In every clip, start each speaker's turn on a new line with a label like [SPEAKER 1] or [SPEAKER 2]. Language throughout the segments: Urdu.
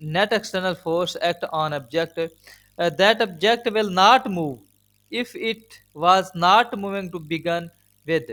[SPEAKER 1] net external force act on object, that object will not move if it was not moving to begin with।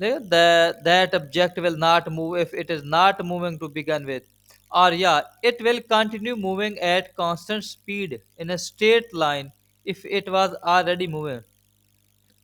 [SPEAKER 1] That object will not move if it is not moving to begin with, or yeah, it will continue moving at constant speed in a straight line if it was already moving।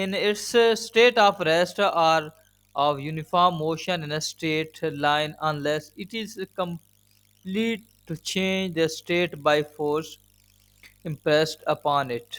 [SPEAKER 1] in its state of rest or of uniform motion in a straight line unless it is complete to change the state by force impressed upon it।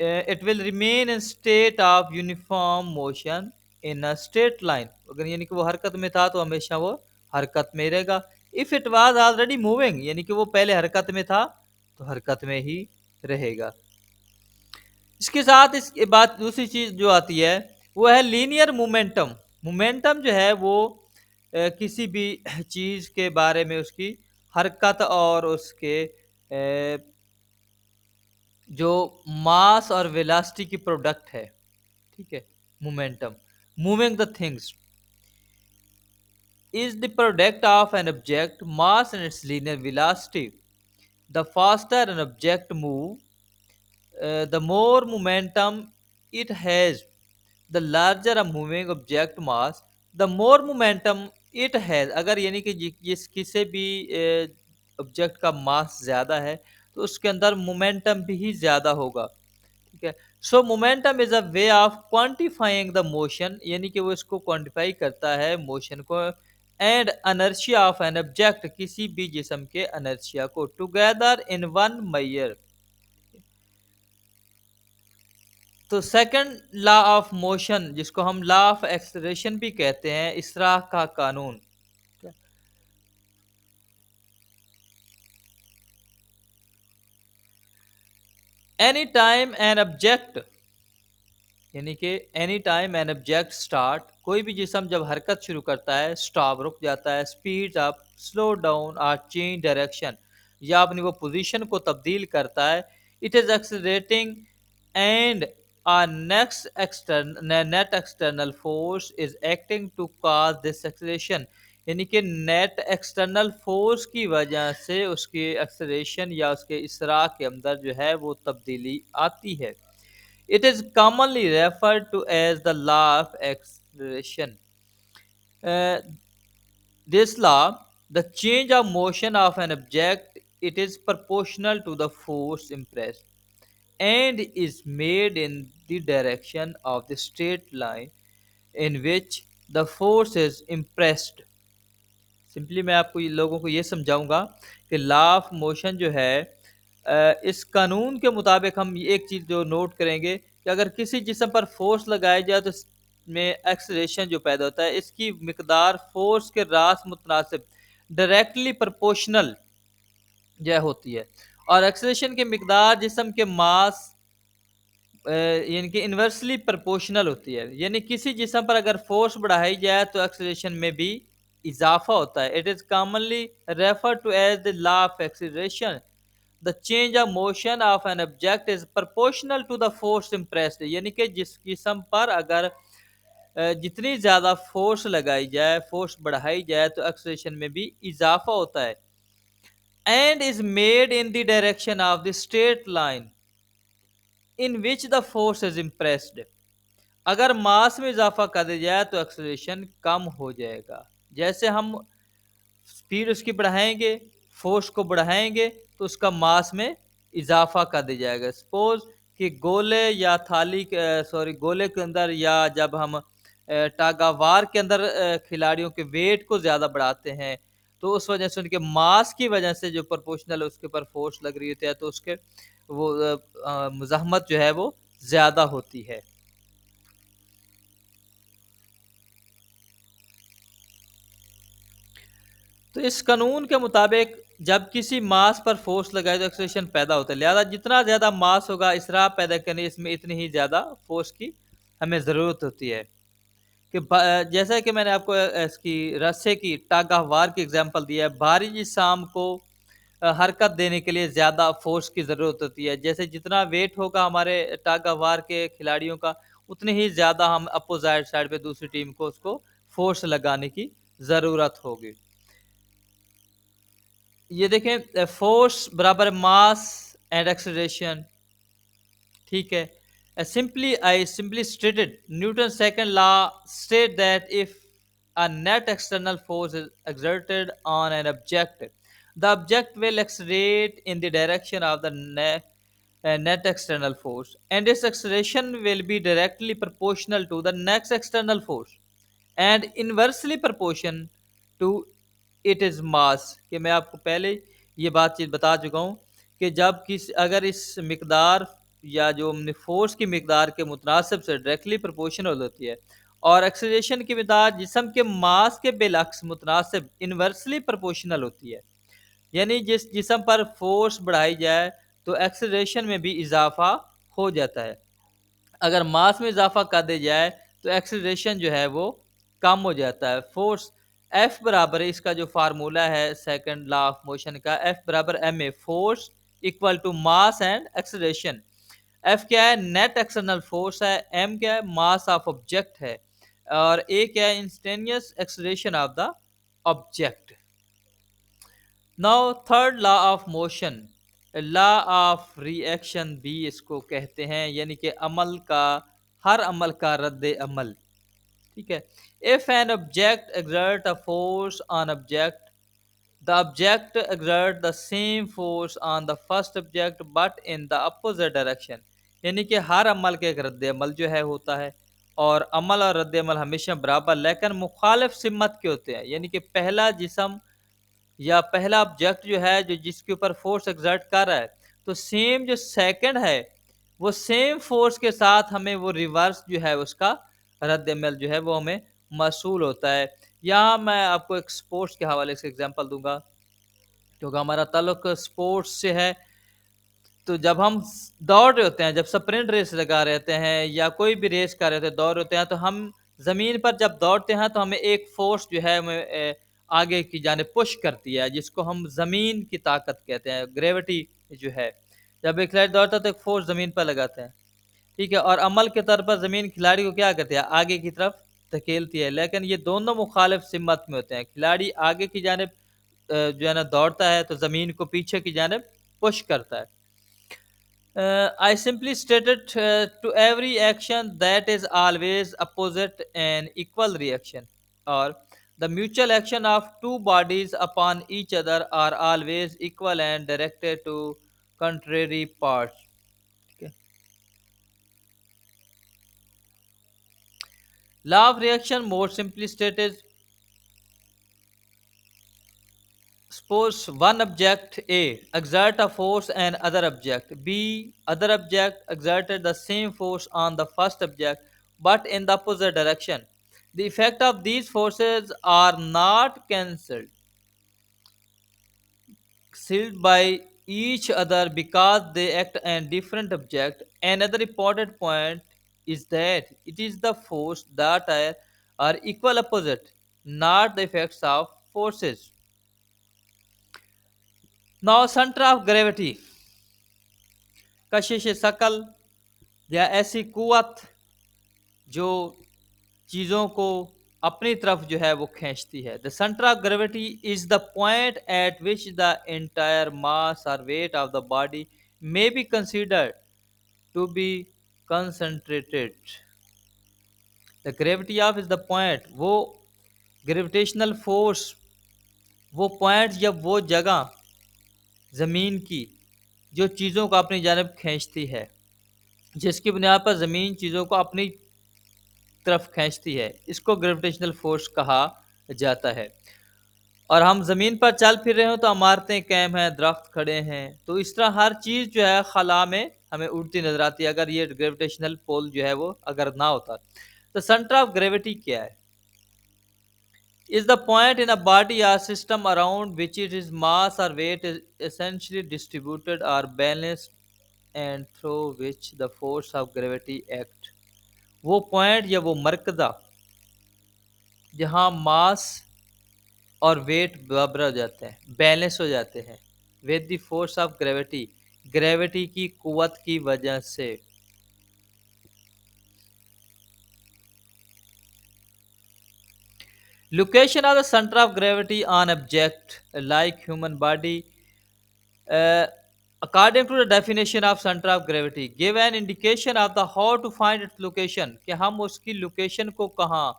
[SPEAKER 1] it will remain in state of uniform motion in a straight line. اگر یعنی کہ وہ حرکت میں تھا تو ہمیشہ وہ حرکت میں رہے گا. if it was already moving یعنی کہ وہ پہلے حرکت میں تھا تو حرکت میں ہی رہے گا. اس کے ساتھ اس کے بعد دوسری چیز جو آتی ہے وہ ہے لینئر مومنٹم. مومنٹم جو ہے وہ کسی بھی چیز کے بارے میں اس کی حرکت اور اس کے جو ماس اور ویلاسٹی کی پروڈکٹ ہے. ٹھیک ہے. Momentum moving the things is the product of an object mass and its linear velocity. The faster an object move, the more momentum it has. The larger a moving object mass, the more momentum it has. اگر یعنی کہ جس کسی بھی آبجیکٹ کا ماس زیادہ ہے تو اس کے اندر مومنٹم بھی زیادہ ہوگا. ٹھیک ہے. So momentum is a way of quantifying the motion یعنی کہ وہ اس کو کوانٹیفائی کرتا ہے موشن کو and inertia of an object کسی بھی جسم کے انرشیا کو ٹوگیدر ان ون میئر. تو سیکنڈ لا آف موشن جس کو ہم لا آف ایکسلریشن بھی کہتے ہیں اسراء کا قانون. اینی ٹائم این آبجیکٹ یعنی کہ any time an object start کوئی بھی جسم جب حرکت شروع کرتا ہے اسٹاپ رک جاتا ہے اسپیڈ اپ سلو ڈاؤن اور چینج ڈائریکشن یا اپنی وہ پوزیشن کو تبدیل کرتا ہے. It is accelerating and net external force is acting to cause this acceleration یعنی کہ نیٹ ایکسٹرنل فورس کی وجہ سے اس کی ایکسلریشن یا اس کے اسراء کے اندر جو ہے وہ تبدیلی آتی ہے. It is commonly referred to as the law of acceleration. Uh, this law, the change of motion of an object, it is proportional to the force impressed and is made in the direction of the straight line in which the force is impressed. Simply میں آپ کو لوگوں کو یہ سمجھاؤں گا کہ لا آف موشن جو ہے اس قانون کے مطابق ہم ایک چیز جو نوٹ کریں گے کہ اگر کسی جسم پر فورس لگایا جائے تو اس میں ایکسلریشن جو پیدا ہوتا ہے اس کی مقدار فورس کے راست متناسب ڈائریکٹلی پرپورشنل جو ہوتی ہے اور ایکسلریشن کی مقدار جسم کے ماس یعنی کہ انورسلی پرپورشنل ہوتی ہے. یعنی کسی جسم پر اگر فورس بڑھائی جائے تو ایکسلریشن میں بھی اضافہ ہوتا ہے. It is commonly referred to as the law of acceleration. The change of motion of an object is proportional to the force impressed. یعنی کہ جس جسم پر اگر جتنی زیادہ فورس لگائی جائے فورس بڑھائی جائے تو ایکسلریشن میں بھی اضافہ ہوتا ہے. And is made in the direction of the straight line in which the force is impressed. اگر ماس میں اضافہ کر دیا جائے تو ایکسلریشن کم ہو جائے گا. جیسے ہم سپیڈ اس کی بڑھائیں گے فورس کو بڑھائیں گے تو اس کا ماس میں اضافہ کر دیا جائے گا. سپوز کہ گولے یا گولے کے اندر یا جب ہم ٹاگا وار کے اندر کھلاڑیوں کے ویٹ کو زیادہ بڑھاتے ہیں تو اس وجہ سے ان کے ماس کی وجہ سے جو پرپورشنل اس کے اوپر فورس لگ رہی ہوتی ہے تو اس کے وہ مزاحمت جو ہے وہ زیادہ ہوتی ہے. تو اس قانون کے مطابق جب کسی ماس پر فورس لگائے تو ایکسلریشن پیدا ہوتا ہے. لہذا جتنا زیادہ ماس ہوگا اسراء پیدا کرنے اس میں اتنی ہی زیادہ فورس کی ہمیں ضرورت ہوتی ہے. کہ جیسا کہ میں نے آپ کو اس کی رسے کی ٹاگا وار کی اگزامپل دیا ہے بھاری جسام کو حرکت دینے کے لیے زیادہ فورس کی ضرورت ہوتی ہے. جیسے جتنا ویٹ ہوگا ہمارے ٹاگا وار کے کھلاڑیوں کا اتنی ہی زیادہ ہم اپوزائٹ سائڈ پہ دوسری ٹیم کو اس کو فورس لگانے کی ضرورت ہوگی. یہ دیکھیں فورس برابر ماس اینڈ ایکسلریشن. ٹھیک ہے. I simply stated Newton's second law state that if a net external force is exerted on an object, the object will accelerate in the direction of the net external force, and its acceleration will be directly proportional to the next external force and inversely proportional to it is mass. کہ میں آپ کو پہلے یہ بات چیت بتا چکا ہوں کہ جب اگر اس مقدار یا جو فورس کی مقدار کے متناسب سے ڈائریکٹلی پروپورشنل ہوتی ہے، اور ایکسلریشن کی مقدار جسم کے ماس کے بالعکس متناسب انورسلی پروپورشنل ہوتی ہے۔ یعنی جس جسم پر فورس بڑھائی جائے تو ایکسلریشن میں بھی اضافہ ہو جاتا ہے، اگر ماس میں اضافہ کر دیا جائے تو ایکسلریشن جو ہے وہ کم ہو جاتا ہے۔ فورس ایف برابر ہے، اس کا جو فارمولا ہے سیکنڈ لا آف موشن کا، ایف برابر M A, force equal to mass and acceleration. F کیا ہے؟ نیٹ ایکسٹرنل فورس ہے، ایم کیا ہے؟ ماس آف آبجیکٹ ہے، اور اے کیا ہے؟ Instantaneous acceleration of the object. Now third law of motion, law of reaction بھی اس کو کہتے ہیں، یعنی کہ ہر عمل کا رد عمل، ٹھیک ہے۔ If an object exert a force on object, the object exert the same force on the first object but in the opposite direction، یعنی کہ ہر عمل کے ایک رد عمل جو ہے ہوتا ہے، اور عمل اور رد عمل ہمیشہ برابر لیکن مخالف سمت کے ہوتے ہیں، یعنی کہ پہلا جسم یا پہلا آبجیکٹ جو ہے جس کے اوپر فورس ایگزرٹ کر رہا ہے، تو سیم جو سیکنڈ ہے وہ سیم فورس کے ساتھ ہمیں وہ ریورس جو ہے اس کا رد عمل جو ہے وہ ہمیں موصول ہوتا ہے۔ یہاں میں آپ کو ایک سپورٹس کے حوالے سے اگزامپل دوں گا، کیونکہ ہمارا تعلق سپورٹس سے ہے۔ تو جب ہم دوڑ رہے ہوتے ہیں، جب سپرنٹ ریس لگا رہے ہوتے ہیں یا کوئی بھی ریس کر رہے ہوتے ہیں، دوڑ ہوتے ہیں، تو ہم زمین پر جب دوڑتے ہیں تو ہمیں ایک فورس جو ہے ہمیں آگے کی جانب پش کرتی ہے، جس کو ہم زمین کی طاقت کہتے ہیں، گریوٹی جو ہے۔ جب ایک کھلاڑی دوڑتا ہے تو ایک فورس زمین پر لگاتے ہیں، ٹھیک ہے، اور عمل کے طور پر زمین کھلاڑی کو کیا کرتی ہے؟ آگے کی طرف دھکیلتی ہے، لیکن یہ دونوں مخالف سمت میں ہوتے ہیں۔ کھلاڑی آگے کی جانب جو ہے نا دوڑتا ہے تو زمین کو پیچھے کی جانب پش کرتا ہے۔ I simply stated to every action that is always opposite an equal reaction, or the mutual action of two bodies upon each other are always equal and directed to contrary parts. Okay. Law of reaction more simply stated, suppose one object A exert a force on other object B, other object exerted the same force on the first object but in the opposite direction. The effect of these forces are not cancelled by each other because they act on different objects. Another important point is that it is the force that are equal opposite, not the effects of forces. Now, center of gravity، کشش ثقل یا ایسی قوت جو چیزوں کو اپنی طرف جو ہے وہ کھینچتی ہے۔ The center of gravity is the point at which the entire mass or weight of the body may be considered to be concentrated. The gravity of is the point، وہ gravitational force، وہ پوائنٹ یا وہ جگہ زمین کی جو چیزوں کو اپنی جانب کھینچتی ہے، جس کی بنیاد پر زمین چیزوں کو اپنی طرف کھینچتی ہے، اس کو گریویٹیشنل فورس کہا جاتا ہے۔ اور ہم زمین پر چل پھر رہے ہوں تو عمارتیں قائم ہیں، درخت کھڑے ہیں، تو اس طرح ہر چیز جو ہے خلا میں ہمیں اڑتی نظر آتی ہے اگر یہ گریویٹیشنل پول جو ہے وہ اگر نہ ہوتا۔ تو سینٹر آف گریوٹی کیا ہے؟ is the point in a body or system around which its mass or weight is essentially distributed or balanced and through which the force of gravity act۔ وہ پوائنٹ یا وہ مرکزہ جہاں ماس اور ویٹ برابر ہو جاتے ہیں، بیلنس ہو جاتے ہیں with the force of gravity، gravity کی قوت کی وجہ سے۔ Location of the center of gravity on object like human body, according to the definition of center of gravity give an indication of the how to find its location، کہ ہم اس کی لوکیشن کو کہاں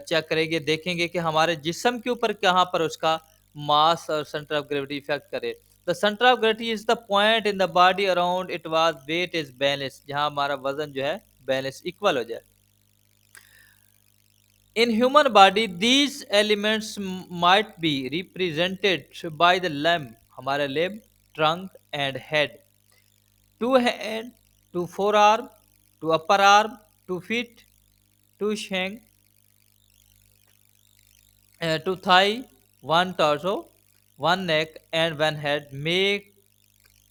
[SPEAKER 1] چیک کریں گے، دیکھیں گے کہ ہمارے جسم کے اوپر کہاں پر اس کا ماس اور سینٹر آف گریوٹی افیکٹ کرے۔ The center of gravity is the point in the body around it was weight is balanced، جہاں ہمارا وزن جو ہے بیلنس اکول ہو جائے۔ In human body, these elements might be represented by the limb، ہمارا limb، trunk and head۔ Two hand two forearm, two upper arm, 2 feet, two shank, two thigh, one torso, one neck and one head make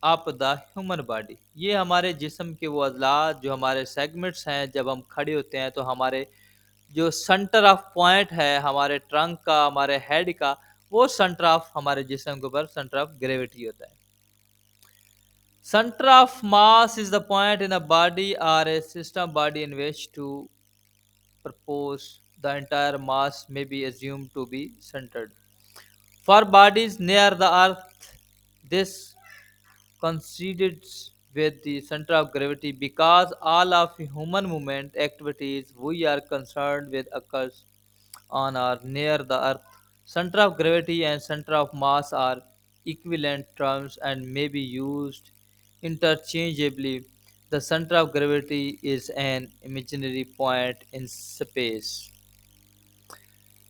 [SPEAKER 1] up the human body. یہ ہمارے جسم کے وہ عضلات جو ہمارے سیگمنٹس ہیں، جب ہم کھڑے ہوتے ہیں تو ہمارے جو سنٹر آف پوائنٹ ہے ہمارے ٹرنک کا، ہمارے ہیڈ کا، وہ سنٹر آف ہمارے جسم کے اوپر سنٹر آف گریویٹی ہوتا ہے. Center of mass is the point in a body or a system body in which to propose the entire mass may be assumed to be centered. For bodies near the earth, this coincides with the center of gravity because all of human movement activities we are concerned with occurs on or near the earth. Center of gravity and center of mass are equivalent terms and may be used interchangeably. The center of gravity is an imaginary point in space.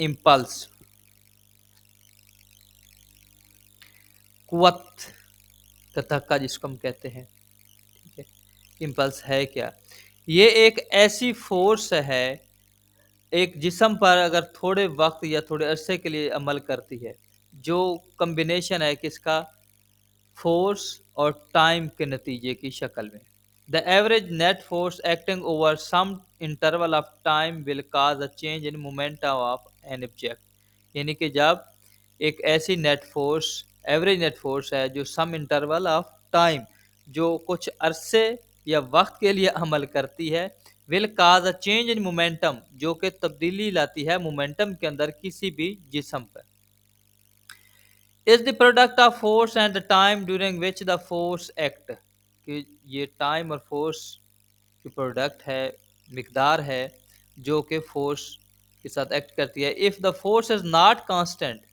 [SPEAKER 1] impulse. قوت کا دھکا جس کو ہم کہتے ہیں. ٹھیک ہے، امپلس ہے کیا؟ یہ ایک ایسی فورس ہے ایک جسم پر اگر تھوڑے وقت یا تھوڑے عرصے کے لیے عمل کرتی ہے، جو کمبینیشن ہے کس کا؟ فورس اور ٹائم کے نتیجے کی شکل میں. The average net force acting over some interval of time will cause a change in momentum of an object. یعنی کہ جب ایک ایسی net force, average net force ہے جو سم انٹرول آف ٹائم، جو کچھ عرصے یا وقت کے لیے عمل کرتی ہے، ول cause a change in momentum, جو کہ تبدیلی لاتی ہے مومنٹم کے اندر کسی بھی جسم پر. Is the product of force and the time during which the force act. کہ یہ ٹائم اور فورس کی پروڈکٹ ہے، مقدار ہے جو کہ فورس کے ساتھ ایکٹ کرتی ہے. If the force is not constant,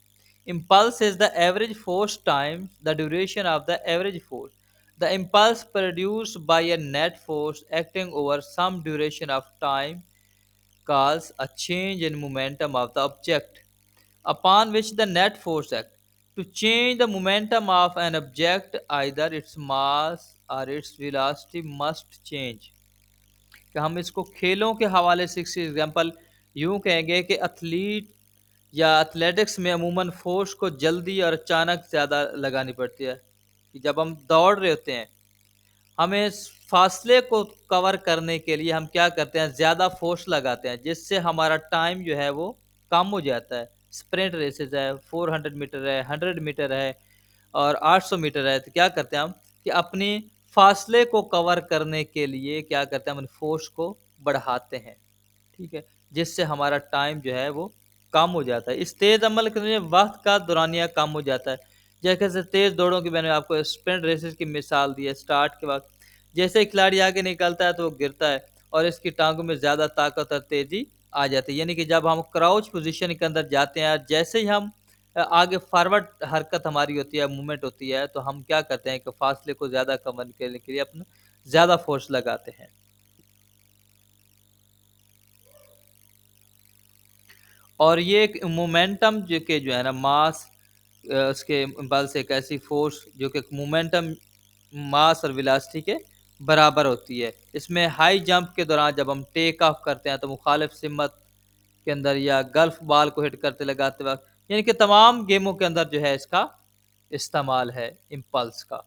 [SPEAKER 1] impulse is the average force times the duration of the average force. The impulse produced by a net force acting over some duration of time causes a change in momentum of the object upon which the net force acts. To change the momentum of an object, either its mass or its velocity must change. کہ ہم اس کو کھیلوں کے حوالے سے اس ایگزامپل یوں کہیں گے کہ ایتھلیٹ یا ایتھلیٹکس میں عموماً فورس کو جلدی اور اچانک زیادہ لگانی پڑتی ہے. کہ جب ہم دوڑ رہے ہوتے ہیں، ہمیں اس فاصلے کو کور کرنے کے لیے ہم کیا کرتے ہیں؟ زیادہ فورس لگاتے ہیں، جس سے ہمارا ٹائم جو ہے وہ کم ہو جاتا ہے. اسپرنٹ ریسز ہے، 400 میٹر ہے، 100 میٹر ہے اور 800 میٹر ہے، تو کیا کرتے ہیں ہم کہ اپنی فاصلے کو کور کرنے کے لیے کیا کرتے ہیں؟ ہم فورس کو بڑھاتے ہیں. ٹھیک ہے، جس سے ہمارا ٹائم جو ہے وہ کم ہو جاتا ہے. اس تیز عمل کرنے وقت کا دورانیہ کم ہو جاتا ہے. جیسے تیز دوڑوں کی میں نے آپ کو اسپرنٹ ریسز کی مثال دی ہے. اسٹارٹ کے وقت جیسے کھلاڑی آگے نکلتا ہے تو وہ گرتا ہے اور اس کی ٹانگوں میں زیادہ طاقت اور تیزی آ جاتی ہے. یعنی کہ جب ہم کراؤچ پوزیشن کے اندر جاتے ہیں، جیسے ہی ہم آگے فارورڈ حرکت ہماری ہوتی ہے، موومنٹ ہوتی ہے، تو ہم کیا کرتے ہیں کہ فاصلے کو زیادہ کم کرنے کے لیے اپنا زیادہ فورس لگاتے ہیں. اور یہ ایک مومنٹم جو ہے نا ماس، اس کے امپلس ایک ایسی فورس جو کہ مومنٹم ماس اور ویلاسٹی کے برابر ہوتی ہے. اس میں ہائی جمپ کے دوران جب ہم ٹیک آف کرتے ہیں تو مخالف سمت کے اندر یا گلف بال کو ہٹ کرتے لگاتے وقت، یعنی کہ تمام گیموں کے اندر جو ہے اس کا استعمال ہے امپلس کا.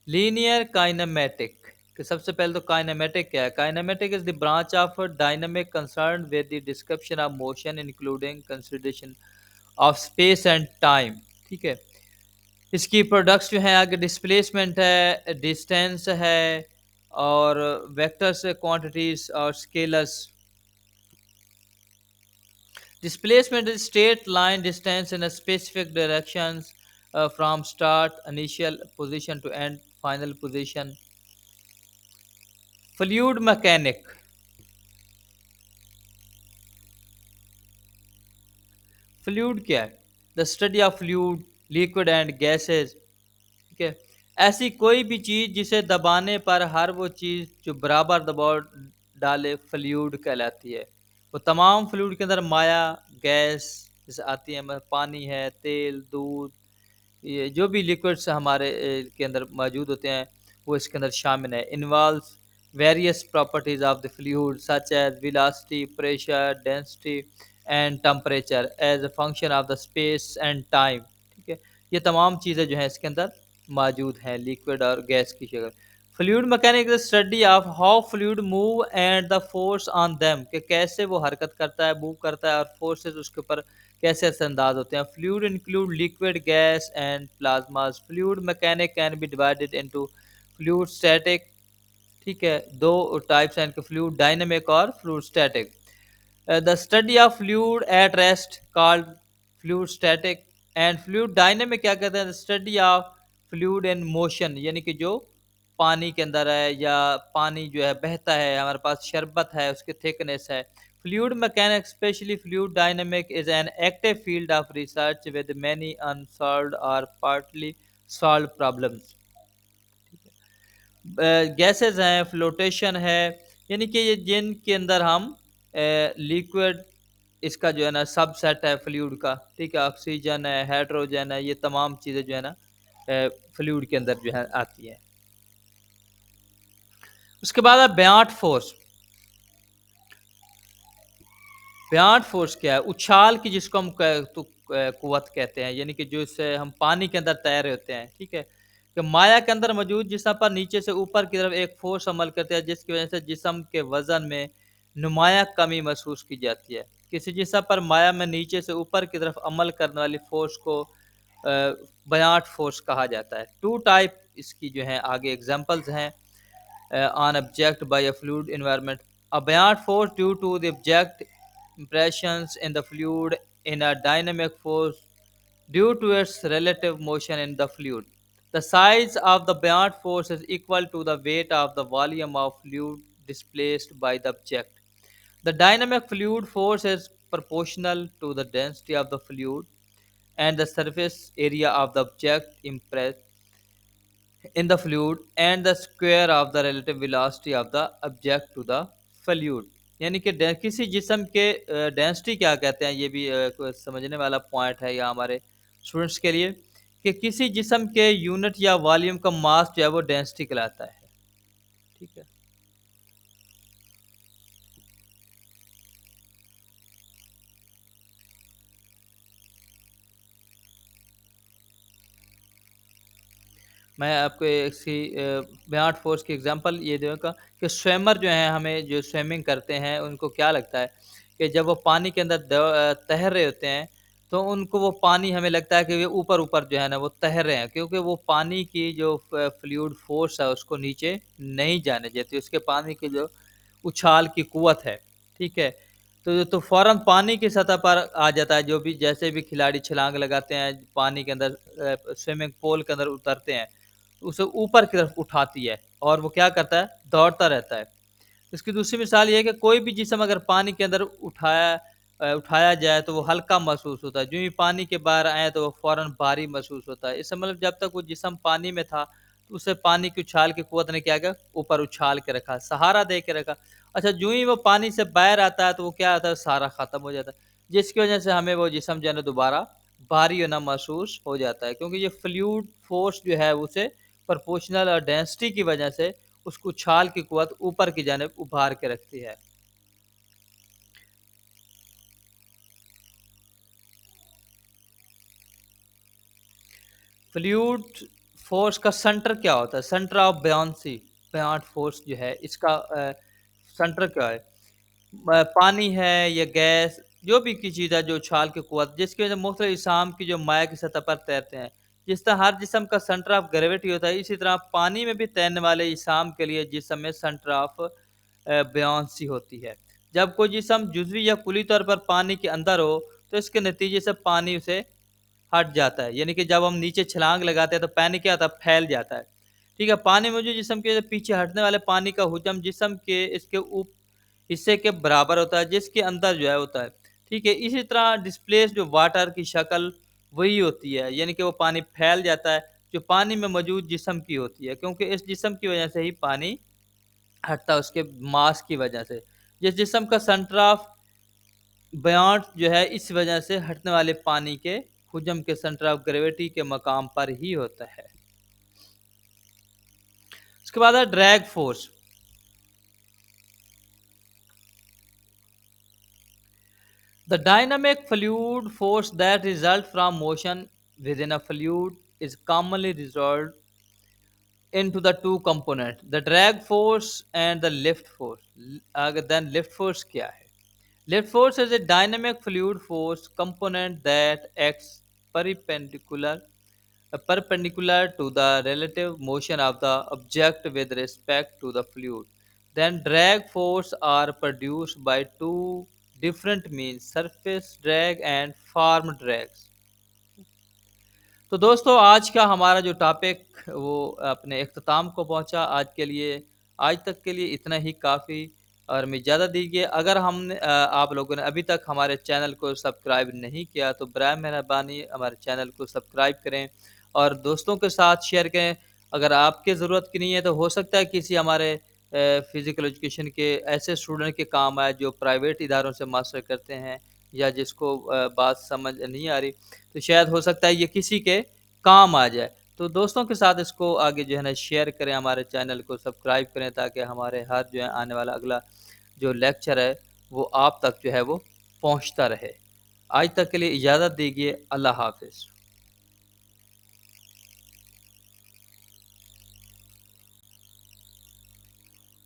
[SPEAKER 1] لینئر کائنمیٹک، کہ سب سے پہلے تو کائنمیٹک کیا ہے؟ Kinematic is the branch of dynamic concern with the description of motion including consideration of space and time. ٹھیک ہے، اس کی پروڈکٹس جو ہیں آگے ڈسپلیسمنٹ ہے، ڈسٹینس ہے اور ویکٹرس کوانٹیٹیز اور scalars. Displacement is straight line distance in a specific direction from start initial position to end final position. Fluid mechanic. Fluid کیا ہے؟ The study of fluid, liquid and gases. ٹھیک ہے، ایسی کوئی بھی چیز جسے دبانے پر ہر وہ چیز جو برابر دباؤ ڈالے فلوئڈ کہلاتی ہے. وہ تمام فلوئڈ کے اندر مائع، گیس جیسے آتی ہے، پانی ہے، تیل، دودھ، یہ جو بھی liquids ہمارے کے اندر موجود ہوتے ہیں وہ اس کے اندر شامل ہے. Involves various properties of the fluid such as velocity, pressure, density and temperature as a function of the space and time. ٹھیک ہے، یہ تمام چیزیں جو ہیں اس کے اندر موجود ہیں liquid اور گیس کی شکل. Fluid mechanic is study of how fluid move and the force on them, کہ کیسے وہ حرکت کرتا ہے، موو کرتا ہے اور فورسز اس کے اوپر کیسے اثر انداز ہوتے ہیں. Fluid include liquid, gas and plasmas. Fluid mechanic can be divided into fluid static. ٹھیک ہے، دو ٹائپس ہیں فلوئڈ ڈائنامک اور fluid static. The study of fluid at rest called fluid static and fluid dynamic کیا کہتے ہیں؟ The study of fluid in motion، یعنی کہ جو پانی کے اندر ہے یا پانی جو ہے بہتا ہے، ہمارے پاس شربت ہے، اس کی تھکنیس ہے. Fluid mechanics especially fluid dynamic is an active field of research with many unsolved or partly solved problems. Gases ہیں، فلوٹیشن ہے، یعنی کہ یہ جن کے اندر ہم لیکوڈ اس کا جو ہے نا سب سیٹ ہے فلوئڈ کا. ٹھیک ہے، آکسیجن ہے، ہائیڈروجن ہے، یہ تمام چیزیں جو ہے نا فلوئڈ کے اندر جو ہے آتی ہیں. اس کے بعد ہے بیانٹ فورس. بیانٹ فورس کیا ہے؟ اچھال کی، جس کو ہم قوت کہتے ہیں، یعنی کہ جو اس سے ہم پانی کے اندر تیر رہے ہوتے ہیں. ٹھیک ہے، کہ مائع کے اندر موجود جسم پر نیچے سے اوپر کی طرف ایک فورس عمل کرتے ہیں جس کی وجہ سے جسم کے وزن میں نمایاں کمی محسوس کی جاتی ہے. کسی جسم پر مائع میں نیچے سے اوپر کی طرف عمل کرنے والی فورس کو بیانٹ فورس کہا جاتا ہے. ٹو ٹائپ اس کی جو ہیں آگے ایگزامپلز ہیں. on object by a fluid environment. A buoyant force due to the object impressions in the fluid in a dynamic force due to its relative motion in the fluid. The size of the buoyant force is equal to the weight of the volume of fluid displaced by the object. The dynamic fluid force is proportional to the density of the fluid and the surface area of the object impressed in the fluid and the square of the relative velocity of the object to the fluid. یعنی کہ کسی جسم کے ڈینسٹی کیا کہتے ہیں، یہ بھی سمجھنے والا پوائنٹ ہے یہاں ہمارے اسٹوڈنٹس کے لیے، کہ کسی جسم کے یونٹ یا والیوم کا ماس جو ہے وہ ڈینسٹی کہلاتا ہے. ٹھیک ہے، میں آپ کو ایک سی بیانٹ فورس کی ایگزامپل یہ دوں گا کہ سویمر جو ہیں، ہمیں جو سویمنگ کرتے ہیں ان کو کیا لگتا ہے کہ جب وہ پانی کے اندر تیر رہے ہوتے ہیں تو ان کو وہ پانی ہمیں لگتا ہے کہ وہ اوپر اوپر جو ہے نا وہ تیر رہے ہیں، کیونکہ وہ پانی کی جو فلوئڈ فورس ہے اس کو نیچے نہیں جانے دیتی، اس کے پانی کی جو اچھال کی قوت ہے. ٹھیک ہے، تو فوراً پانی کی سطح پر آ جاتا ہے. جو بھی جیسے بھی کھلاڑی چھلانگ لگاتے ہیں پانی کے اندر، سوئمنگ پول کے اندر اترتے ہیں، اسے اوپر کی طرف اٹھاتی ہے اور وہ کیا کرتا ہے؟ دوڑتا رہتا ہے. اس کی دوسری مثال یہ ہے کہ کوئی بھی جسم اگر پانی کے اندر اٹھایا جائے تو وہ ہلکا محسوس ہوتا ہے، جو ہی پانی کے باہر آئے تو وہ فوراً بھاری محسوس ہوتا ہے. اس سے مطلب جب تک وہ جسم پانی میں تھا تو اسے پانی کی اچھال کی قوت نے کیا کیا؟ اوپر اچھال کے رکھا، سہارا دے کے رکھا. اچھا، جو ہی وہ پانی سے باہر آتا ہے تو وہ کیا آتا ہے؟ سارا ختم ہو جاتا ہے، جس کی وجہ سے ہمیں وہ جسم جو ہے نا دوبارہ بھاری ہونا محسوس ہو جاتا ہے، کیونکہ یہ فلوئڈ فورس جو ہے اسے پرپورشنل اور ڈینسٹی کی وجہ سے اس کو چھال کی قوت اوپر کی جانب ابھار کے رکھتی ہے. فلوئڈ فورس کا سنٹر کیا ہوتا ہے؟ سنٹر آف بیانسی، بیانٹ فورس جو ہے اس کا سنٹر کیا ہے؟ پانی ہے یا گیس، جو بھی کی چیز ہے جو اچھال کی قوت، جس کی وجہ سے مختلف اجسام کی جو مائع کی سطح پر تیرتے ہیں. جس طرح ہر جسم کا سنٹر آف گریویٹی ہوتا ہے، اسی طرح پانی میں بھی تیرنے والے اجسام کے لیے جسم میں سنٹر آف بیانسی ہوتی ہے. جب کوئی جسم جزوی یا کلی طور پر پانی کے اندر ہو تو اس کے نتیجے سے پانی اسے ہٹ جاتا ہے، یعنی کہ جب ہم نیچے چھلانگ لگاتے ہیں تو پانی کیا ہوتا ہے؟ پھیل جاتا ہے. ٹھیک ہے، پانی میں جو جسم کے پیچھے ہٹنے والے پانی کا حجم جسم کے اس کے حصے کے برابر ہوتا ہے جس کے اندر جو ہے ہوتا ہے. ٹھیک ہے، اسی طرح ڈسپلیس جو واٹر کی شکل وہی ہوتی ہے، یعنی کہ وہ پانی پھیل جاتا ہے جو پانی میں موجود جسم کی ہوتی ہے، کیونکہ اس جسم کی وجہ سے ہی پانی ہٹتا ہے، اس کے ماس کی وجہ سے. جس جسم کا سنٹر آف بیانٹ جو ہے اس وجہ سے ہٹنے والے پانی کے حجم کے سینٹر آف گریویٹی کے مقام پر ہی ہوتا ہے۔ اس کے بعد ہے drag force. The dynamic fluid force that results from motion within a fluid is commonly resolved into the two components, the drag force and the lift force. Then lift force kya hai? Lift force is a dynamic fluid force component that acts perpendicular perpendicular to the relative motion of the object with respect to the fluid. Then drag force are produced by two different means, surface drag and form drags. تو دوستو آج کا ہمارا جو ٹاپک وہ اپنے اختتام کو پہنچا۔ آج کے لیے آج تک کے لیے اتنا ہی کافی، اور ہمیں اجازت دیجیے۔ اگر آپ لوگوں نے ابھی تک ہمارے چینل کو سبسکرائب نہیں کیا تو برائے مہربانی ہمارے چینل کو سبسکرائب کریں اور دوستوں کے ساتھ شیئر کریں۔ اگر آپ کے ضرورت کی نہیں ہے تو ہو سکتا ہے کسی ہمارے فزیکل ایجوکیشن کے ایسے اسٹوڈنٹ کے کام آئے جو پرائیویٹ اداروں سے ماسٹر کرتے ہیں، یا جس کو بات سمجھ نہیں آ رہی، تو شاید ہو سکتا ہے یہ کسی کے کام آ جائے۔ تو دوستوں کے ساتھ اس کو آگے جو ہے نا شیئر کریں، ہمارے چینل کو سبسکرائب کریں، تاکہ ہمارے ہر جو ہے آنے والا اگلا جو لیکچر ہے وہ آپ تک جو ہے وہ پہنچتا رہے۔ آج تک کے لیے اجازت دیجیے۔ اللہ حافظ۔